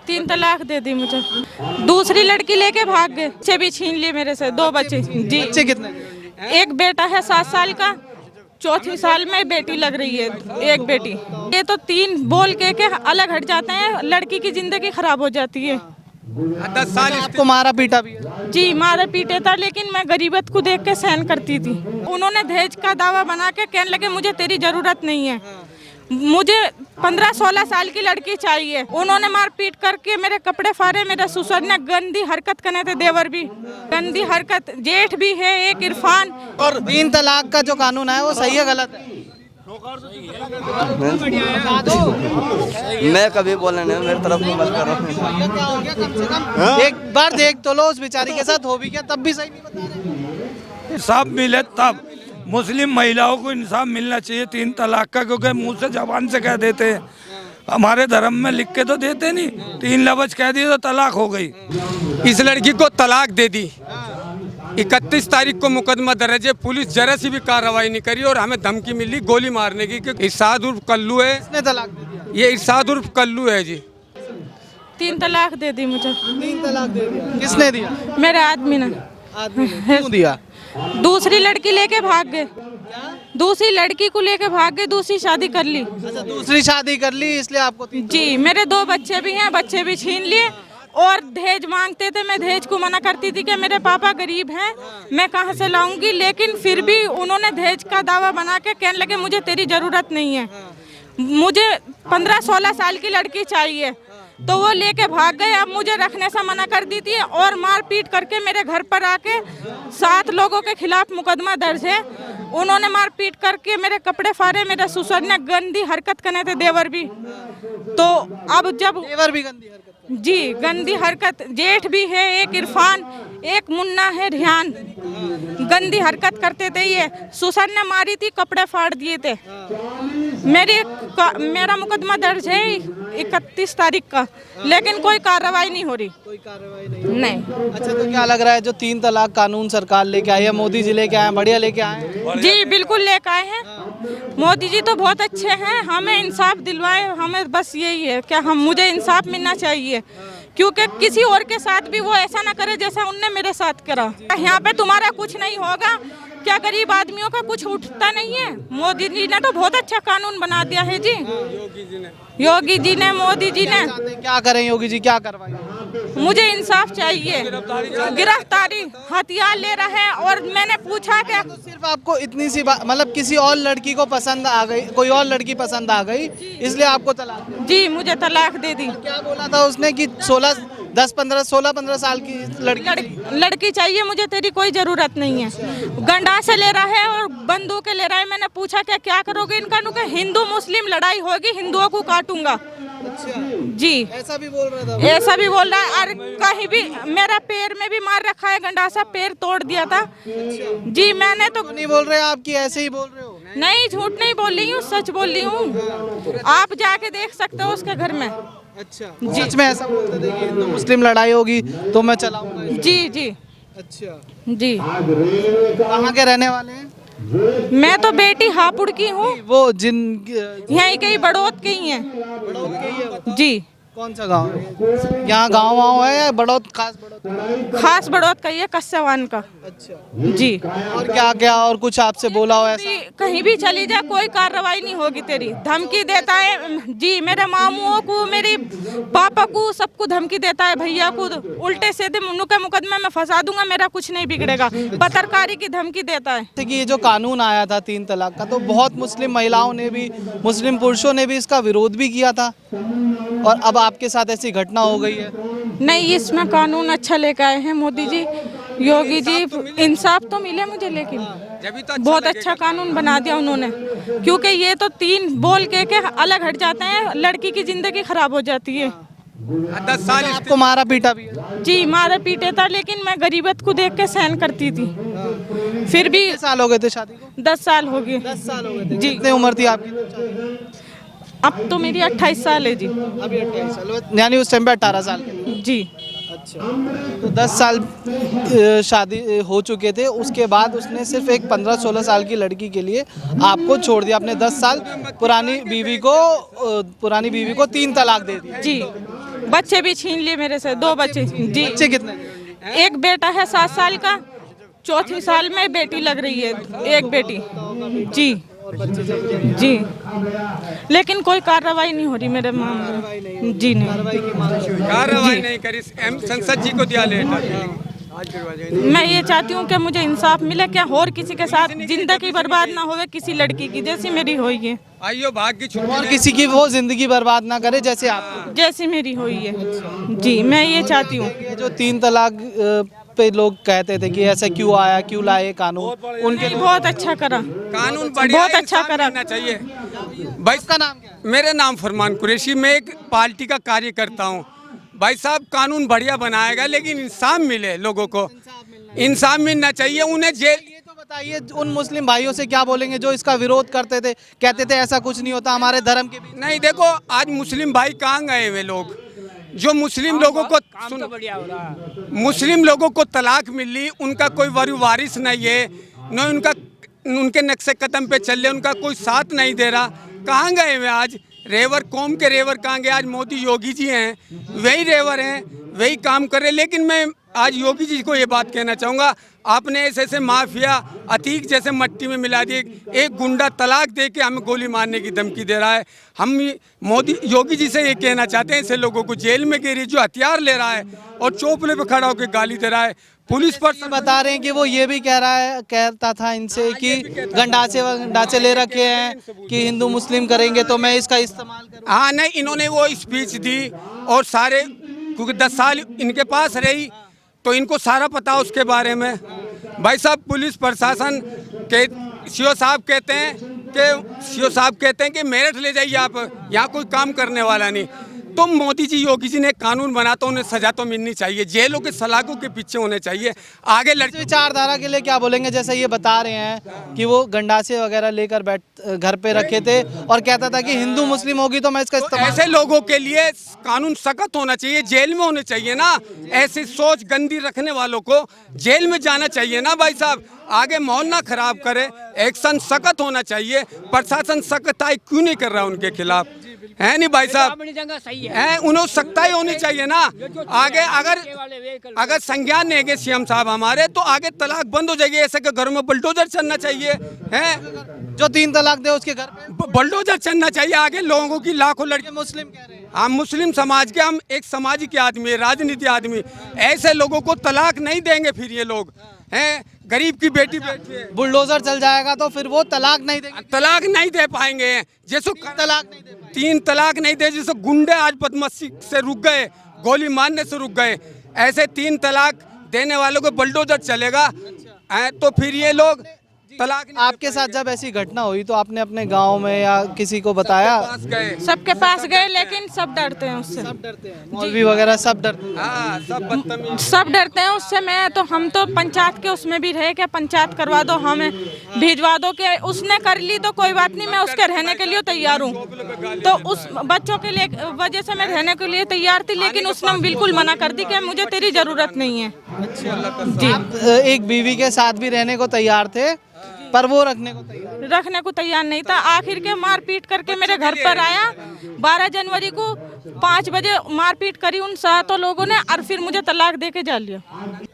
3 तलाक दे दी मुझे। दूसरी लड़की लेके भाग गए, बच्चे भी छीन लिए मेरे से, 2 बच्चे। जी, बच्चे कितने? एक बेटा है 7 साल का, चौथी साल में बेटी लग रही है, एक बेटी। ये तो 3 बोल के अलग हट जाते हैं, लड़की की जिंदगी खराब हो जाती है। 10 साल आपको मारा पीटा भी है? जी, मारे पीटे था, लेकिन मैं गरीबत को देख के सहन करती थी। उन्होंने दहेज का दावा बना के कहने लगे मुझे तेरी जरूरत नहीं है, मुझे 15-16 साल की लड़की चाहिए। उन्होंने मार पीट करके मेरे कपड़े फाड़े, मेरे ससुर ने गंदी हरकत करने थे, देवर भी गंदी हरकत, जेठ भी है एक इरफान। और 3 तलाक का जो कानून है वो सही है गलत है? मैं कभी बोला नहीं, मेरी तरफ से मत करो। क्या हो गया? कम से कम एक बार देख तो लो उस बेचारी के साथ, हो भी क्या तब भी सही नहीं बता रहे। इंसाफ मिले तब, मुस्लिम महिलाओं को इंसाफ मिलना चाहिए 3 तलाक का, क्योंकि मुंह से जबान से कह देते हैं, हमारे धर्म में लिख के तो देते नहीं, 3 लफ्ज कह दिए तो तलाक हो गई। इस लड़की को तलाक दे दी। 31 तारीख को मुकदमा दर्ज है, पुलिस जरा सी भी कार्रवाई नहीं करी और हमें धमकी मिली गोली मारने की कि इरशाद उर्फ कल्लू है। किसने तलाक दे दिया? ये इरशाद उर्फ कल्लू है जी। 3 तलाक दे दी मुझे। 3 तलाक दे दिया? किसने दिया? मेरे आदमी ने। आदमी ने क्यों दिया? दूसरी लड़की लेके भाग गए, दूसरी लड़की को लेके भाग गए, दूसरी शादी कर ली। अच्छा, दूसरी शादी कर ली इसलिए आपको 3 जी, मेरे 2 बच्चे भी हैं, बच्चे भी छीन लिए और दहेज मांगते थे। मैं दहेज को मना करती थी कि मेरे पापा गरीब हैं, मैं कहाँ से लाऊंगी, लेकिन फिर भी उन्होंने दहेज का दावा बना के कहने लगे मुझे तेरी जरूरत नहीं है, मुझे 15-16 साल की लड़की चाहिए। तो वो लेके भाग गए। अब मुझे रखने से मना कर दी थी और मार पीट करके मेरे घर पर आके 7 लोगों के खिलाफ मुकदमा दर्ज है। उन्होंने मार पीट करके मेरे कपड़े फाड़े, मेरे ससुर ने गंदी हरकत करने थे, देवर भी। तो अब जब देवर भी गंदी हरकत कर? जी, गंदी हरकत, जेठ भी है एक इरफान, एक मुन्ना है ध्यान, गंदी हरकत करते थे। ये ससुर ने मारी थी, कपड़े फाड़ दिए थे। मेरा मुकदमा दर्ज है 31 तारीख का, लेकिन कोई कार्रवाई नहीं हो रही। कोई कार्रवाई नहीं? अच्छा, तो क्या लग रहा है जो 3 तलाक कानून सरकार लेके आई है, मोदी जी लेके आए हैं, बढ़िया लेके आए हैं? जी बिल्कुल लेकर आए हैं। मोदी जी तो बहुत अच्छे हैं, हमें इंसाफ दिलवाए, हमें बस यही है कि मुझे इंसाफ मिलना चाहिए, क्योंकि किसी और के साथ भी वो ऐसा ना करे जैसा उनने मेरे साथ करा। यहाँ पे तुम्हारा कुछ नहीं होगा, क्या गरीब आदमियों का कुछ उठता नहीं है? मोदी जी ने तो बहुत अच्छा कानून बना दिया है जी, योगी जी ने, मोदी जी ने। क्या करें योगी जी, क्या करवाएं? मुझे इंसाफ चाहिए। गिरफ्तारी, हथियार ले रहे हैं और मैंने पूछा कि तो सिर्फ आपको इतनी सी बात, मतलब किसी और लड़की को पसंद आ गई, कोई और लड़की पसंद आ गई इसलिए आपको तलाक दे दी? जी, मुझे तलाक दे दी। क्या बोला था उसने कि 16-15 साल की लड़की चाहिए, मुझे तेरी कोई जरूरत नहीं है। गंडा से ले रहा है और बंदूकें ले रहा है। मैंने पूछा क्या करोगे इनका? हिंदू मुस्लिम लड़ाई होगी, हिंदुओं को काटूंगा। अच्छा, जी, ऐसा भी बोल रहा था? ऐसा भी बोल रहा है। और कहीं भी मेरा पैर में भी मार रखा है, गंडासा, पैर तोड़ दिया था। जी, मैंने तो नहीं बोल रहे आपकी, ऐसे ही बोल रहे हो? नहीं, झूठ नहीं बोल रही हूँ, सच बोल रही हूँ। आप जाके देख सकते हो उसके घर में। अच्छा, सच में ऐसा बोलते थे कि हिंदू मुस्लिम लड़ाई होगी तो मैं चलाऊंगा? जी जी। अच्छा जी, कहाँ के रहने वाले हैं? मैं तो बेटी हापुड़ की हूँ, वो जिन यहीं कहीं बड़ौत के ही हैं। बड़ौत के ही है? जी, कौन सा गांव है? यहाँ गांव है या बड़ौत, खास बड़ौत? खास बड़ौत का ही है, कस्सेवान का। अच्छा, जी। और क्या क्या और कुछ आपसे बोला हो ऐसा? कहीं भी चली जा, कोई कार्रवाई नहीं होगी तेरी। धमकी देता है जी, मेरे मामुओं को, मेरे पापा को, सबको धमकी देता है, भैया को। उल्टे सीधे के मुकदमे में फंसा दूंगा, मेरा कुछ नहीं बिगड़ेगा। पत्रकारी की धमकी देता है। कि ये जो कानून आया था 3 तलाक का, तो बहुत मुस्लिम महिलाओं ने भी, मुस्लिम पुरुषों ने भी इसका विरोध भी किया था, और अब आपके साथ ऐसी घटना हो गई है। नहीं, इसमें कानून अच्छा लेकर आए हैं मोदी जी, योगी जी। इंसाफ तो मिले मुझे, लेकिन बहुत अच्छा कानून बना दिया उन्होंने, क्योंकि ये तो 3 बोल के अलग हट जाते हैं, लड़की की जिंदगी खराब हो जाती है। 10 साल आपको मारा पीटा भी है? जी, मारा पीटे था, लेकिन मैं गरीबत को देख के सहन करती थी। फिर भी कितने साल हो गए थे शादी को? 10 साल हो गए। 10 साल हो गए थे? जी। कितनी उम्र थी आपकी? अब तो मेरी 28 साल है जी। अभी 28 साल, यानी उस टाइम पे 18 साल के? जी। अच्छा, तो 10 साल शादी हो चुके थे, उसके बाद उसने सिर्फ एक 15-16 साल की लड़की के लिए आपको छोड़ दिया। आपने 10 साल पुरानी बीवी को 3 तलाक दे दी। जी, बच्चे भी छीन लिए मेरे से, 2 बच्चे। जी, बच्चे कितने? एक बेटा है 7 साल का, चौथी साल में बेटी लग रही है, एक बेटी। जी जी, लेकिन कोई कार्रवाई नहीं हो रही मेरे मामले में। जी नहीं, कार्रवाई नहीं करी, संसद जी को दिया लेटर। मैं ये चाहती हूँ कि मुझे इंसाफ मिले, क्या और किसी के साथ जिंदगी बर्बाद ना होवे किसी लड़की की जैसी मेरी हुई है। आइयो भाग की छुट्टी और किसी की वो जिंदगी बर्बाद ना करे जैसे आप। जैसी मेरी हुई है। जी, मैं ये चाहती हूँ। ये जो 3 तलाक पे लोग कहते थे कि ऐसा क्यों आया, क्यों लाए कानून, उनके बहुत अच्छा करा कानून बढ़िया बहुत अच्छा इंसाफ करा। मिलना चाहिए। भाई इसका नाम क्या है? मेरा नाम फरमान कुरैशी, मैं एक पार्टी का कार्यकर्ता हूँ। भाई साहब कानून बढ़िया बनाएगा, लेकिन इंसाफ मिले लोगों को, इंसाफ मिलना चाहिए उन्हें। जेल ये तो बताइए उन मुस्लिम भाइयों से क्या बोलेंगे जो इसका विरोध करते थे, कहते थे ऐसा कुछ नहीं होता हमारे धर्म के बीच। नहीं, देखो आज मुस्लिम भाई कहाँ गए हुए लोग जो मुस्लिम लोगों को मुस्लिम लोगों को तलाक मिली, उनका कोई वारिस नहीं है, न उनका उनके नक्शे कदम पे चल रहे, उनका कोई साथ नहीं दे रहा। कहाँ गए हुए आज रेवर, कौम के रेवर कहाँ गए? आज मोदी योगी जी हैं, वही रेवर हैं, वही काम कर रहे। लेकिन मैं आज योगी जी को ये बात कहना चाहूँगा, आपने ऐसे माफिया अतीक जैसे मट्टी में मिला दिए। एक गुंडा तलाक दे के हमें गोली मारने की धमकी दे रहा है। हम मोदी योगी जी से ये कहना चाहते हैं, ऐसे लोगों को जेल में गिरी जो हथियार ले रहा है और चौपले पे खड़ा होकर गाली दे रहा है। पुलिस पर बता रहे हैं कि वो ये भी कहता था इनसे कि गंडासे ले रखे हैं कि हिंदू मुस्लिम करेंगे तो मैं इसका इस्तेमाल करूँ। हाँ, नहीं, इन्होंने वो स्पीच दी और सारे, क्योंकि 10 साल इनके पास रही तो इनको सारा पता उसके बारे में। भाई साहब पुलिस प्रशासन के सीओ साहब कहते हैं कि मेरठ ले जाइए आप, यहाँ कोई काम करने वाला नहीं। तो मोदी जी योगी जी ने कानून बना तो उन्हें सजा तो मिलनी चाहिए, जेलों के सलाखों के पीछे होने चाहिए। आगे लड़के विचारधारा के लिए क्या बोलेंगे? जैसे ये बता रहे हैं कि वो गंडासे वगैरह लेकर घर पे रखे थे और कहता था कि हिंदू मुस्लिम होगी तो मैं इसका इस्तेमाल। ऐसे लोगों के लिए कानून सख्त होना चाहिए, जेल में होने चाहिए ना। ऐसी सोच गंदी रखने वालों को जेल में जाना चाहिए ना भाई साहब। आगे माहौल ना खराब करे, एक्शन सख्त होना चाहिए। प्रशासन सख्ताई क्यों नहीं कर रहा उनके खिलाफ? है नहीं भाई साहब, है उन्हें सख्ताई होनी चाहिए ना। आगे अगर संज्ञान लेंगे सीएम साहब हमारे तो आगे तलाक बंद हो जाएगी। ऐसे के घरों में बुलडोजर चलना चाहिए, है जो 3 तलाक दे उसके घर पे बुलडोजर चलना चाहिए। आगे लोगों की लाखों लड़के मुस्लिम कह रहे हैं। हम मुस्लिम समाज के, हम एक सामाजिक आदमी, राजनीति आदमी, ऐसे लोगों को तलाक नहीं देंगे। फिर ये लोग हैं, गरीब की बेटी बुलडोजर चल जाएगा तो फिर वो तलाक नहीं देंगे, तलाक नहीं दे पाएंगे। जैसे तलाक नहीं दे पाएंगे। 3 तलाक नहीं दे, जैसे गुंडे आज बदमाशी से रुक गए, गोली मारने से रुक गए, ऐसे 3 तलाक देने वालों को बुलडोजर चलेगा। तो फिर ये लोग तलाक नहीं। आपके साथ जब ऐसी घटना हुई तो आपने अपने गांव में या किसी को बताया? सबके पास गए, लेकिन सब डरते हैं उससे। सब डरते हैं, मौलवी वगैरह सब डरते हैं। हाँ, सब बदतमीज, सब डरते हैं उससे। हम तो पंचायत के उसमें भी रहे, क्या पंचायत करवा दो, हमें भिजवा दो, कि उसने कर ली तो कोई बात नहीं, मैं उसके रहने के लिए तैयार हूँ। तो उस बच्चों के लिए वजह से मैं रहने के लिए तैयार थी, लेकिन उसने बिल्कुल मना कर दी कि मुझे तेरी जरूरत नहीं है। जी, एक बीवी के साथ भी रहने को तैयार थे पर वो रखने को तैयार नहीं था। आखिर के मारपीट करके मेरे घर पर आया। 12 जनवरी को 5 बजे मारपीट करी उन 7 लोगों ने और फिर मुझे तलाक दे के जा लिया।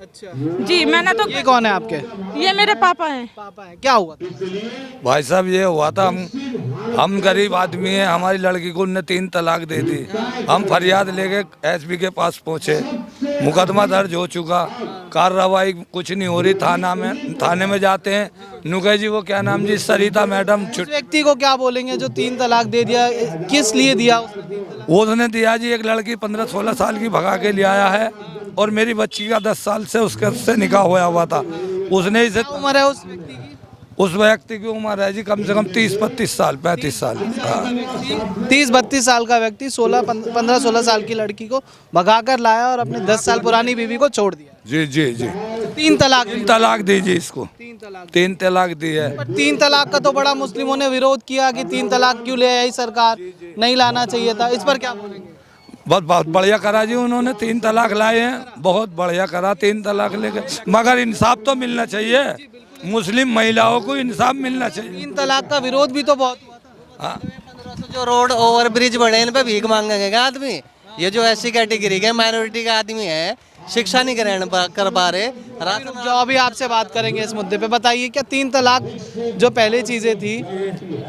अच्छा जी, मैंने तो। ये कौन है आपके? ये मेरे पापा हैं। पापा है। क्या हुआ था? भाई साहब ये हुआ था, हम गरीब आदमी हैं, हमारी लड़की को उनने 3 तलाक दे दी। हम फरियाद लेके एसपी के पास पहुंचे, मुकदमा दर्ज हो चुका, कार्रवाई कुछ नहीं हो रही। थाने में जाते हैं, नुगे जी वो क्या नाम जी, सरिता मैडम, उस व्यक्ति को क्या बोलेंगे जो 3 तलाक दे दिया? किस लिए दिया वो उसने दिया जी, एक लड़की 15-16 साल की भगा के ले आया है और मेरी बच्ची का 10 साल से उससे निकाह होया हुआ था। उसने इसे, उम्र है उस व्यक्ति की? उस व्यक्ति की उम्र है जी कम से कम 30-32 साल, 35 साल। 30-32 साल का व्यक्ति 15-16 साल की लड़की को भगा कर लाया और अपने 10 साल पुरानी बीवी को छोड़ दिया। जी जी जी, 3 तलाक दी जी इसको, 3 तलाक दी है। 3 तलाक का तो बड़ा मुस्लिमों ने विरोध किया कि 3 तलाक क्यों ले आई सरकार, नहीं लाना चाहिए था। इस पर क्या बोलेंगे? बहुत बढ़िया करा जी उन्होंने, 3 तलाक लाए हैं, बहुत बढ़िया करा 3 तलाक लेके। मगर इंसाफ तो मिलना चाहिए, मुस्लिम महिलाओं को इंसाफ मिलना चाहिए। 3 तलाक का विरोध भी तो बहुत हुआ था। हाँ, 1500 जो रोड ओवर ब्रिज बने इन पे भीख मांगेंगे क्या आदमी? ये जो ऐसी कैटेगरी के माइनॉरिटी का आदमी है, शिक्षा नहीं कर पा रहे। जो अभी आपसे बात करेंगे इस मुद्दे पे, बताइए क्या 3 तलाक जो पहले चीजें थी,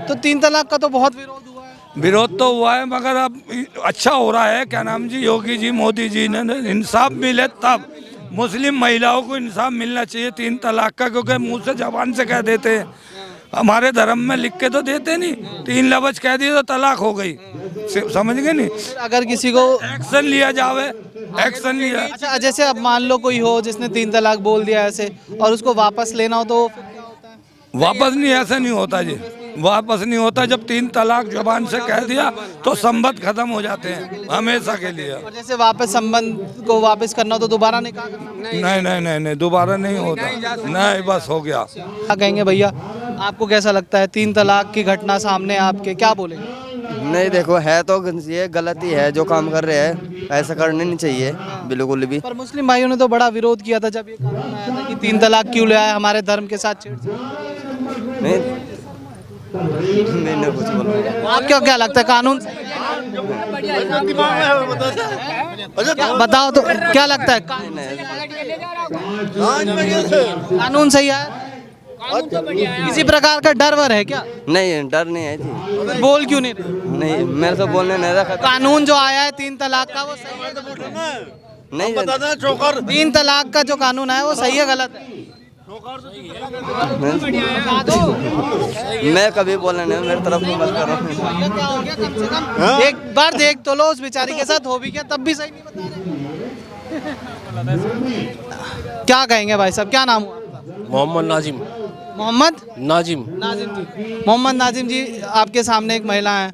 तो 3 तलाक का तो बहुत विरोध हुआ है। विरोध तो हुआ है, मगर अब अच्छा हो रहा है। क्या नाम जी, योगी जी, मोदी जी ने इंसाफ मिले तब। मुस्लिम महिलाओं को इंसाफ मिलना चाहिए 3 तलाक का, क्योंकि मुंह से जबान से कह देते हैं, हमारे धर्म में लिख के तो देते नहीं। 3 लफ्ज कह दिए तो तलाक हो गई, समझ गए नहीं। अगर किसी को एक्शन लिया जावे, एक्शन लिया। अच्छा, जैसे अब मान लो कोई हो जिसने 3 तलाक बोल दिया ऐसे, और उसको वापस लेना हो तो फिर क्या होता है? वापस नहीं, ऐसा नहीं होता जी, वापस नहीं होता। जब 3 तलाक जबान से कह दिया तो संबंध खत्म हो जाते हैं हमेशा के लिए। और जैसे वापस संबंध को वापस करना हो तो दोबारा नहीं कहा? नहीं, दोबारा नहीं होता, नहीं, बस हो गया। क्या कहेंगे भैया, आपको कैसा लगता है 3 तलाक की घटना सामने आपके, क्या बोलेंगे? नहीं देखो, है तो ये गलती है जो काम कर रहे हैं, ऐसा करने नहीं चाहिए बिल्कुल भी। पर मुस्लिम भाइयों ने तो बड़ा विरोध किया था जब ये कानून आया था कि 3 तलाक क्यों ले आए, हमारे धर्म के साथ छेड़छाड़। नहीं, मैंने कुछ बोला। आपको क्या लगता है कानून बताओ तो क्या लगता है कानून सही है? किसी प्रकार का डर वर है क्या? नहीं, डर नहीं है जी। बोल क्यों नहीं रहे? नहीं, मेरे से बोलने नहीं रखा। कानून जो आया है 3 तलाक का वो सही है? नहीं, 3 तलाक का जो कानून आया वो सही है गलत है? मैं कभी बोलने नहीं, मेरी तरफ से मत करो। क्या हो गया, कम से कम एक बार देख तो लो, उस बेचारी के साथ हो भी गया तब भी सही नहीं बता रहे। क्या कहेंगे भाई साहब, क्या नाम हुआ आपका? मोहम्मद नाजिम। मोहम्मद नाजिम। नाजिम जी, मोहम्मद नाजिम जी, आपके सामने एक महिला है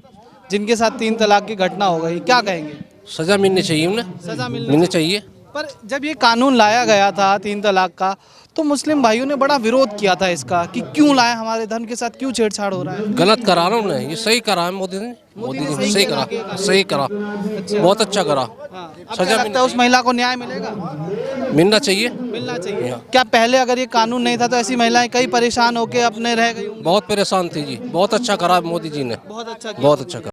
जिनके साथ 3 तलाक की घटना हो गई, क्या कहेंगे? सजा मिलनी चाहिए उन्हें, सजा मिलनी चाहिए। पर जब ये कानून लाया गया था 3 तलाक का, तो मुस्लिम भाइयों ने बड़ा विरोध किया था इसका कि क्यों लाया, हमारे धर्म के साथ क्यों छेड़छाड़ हो रहा है। गलत करा ना उन्हें, ये सही करा है मोदी ने सही करा, सही करा, बहुत अच्छा करा। सजा लगता है उस महिला को न्याय मिलेगा? मिलना चाहिए। मिलना चाहिए। क्या पहले अगर ये कानून नहीं था तो ऐसी महिलाएं कई परेशान होकर अपने रह गई? बहुत परेशान थी जी, बहुत अच्छा करा मोदी जी ने, बहुत अच्छा बहुत अच्छा करा।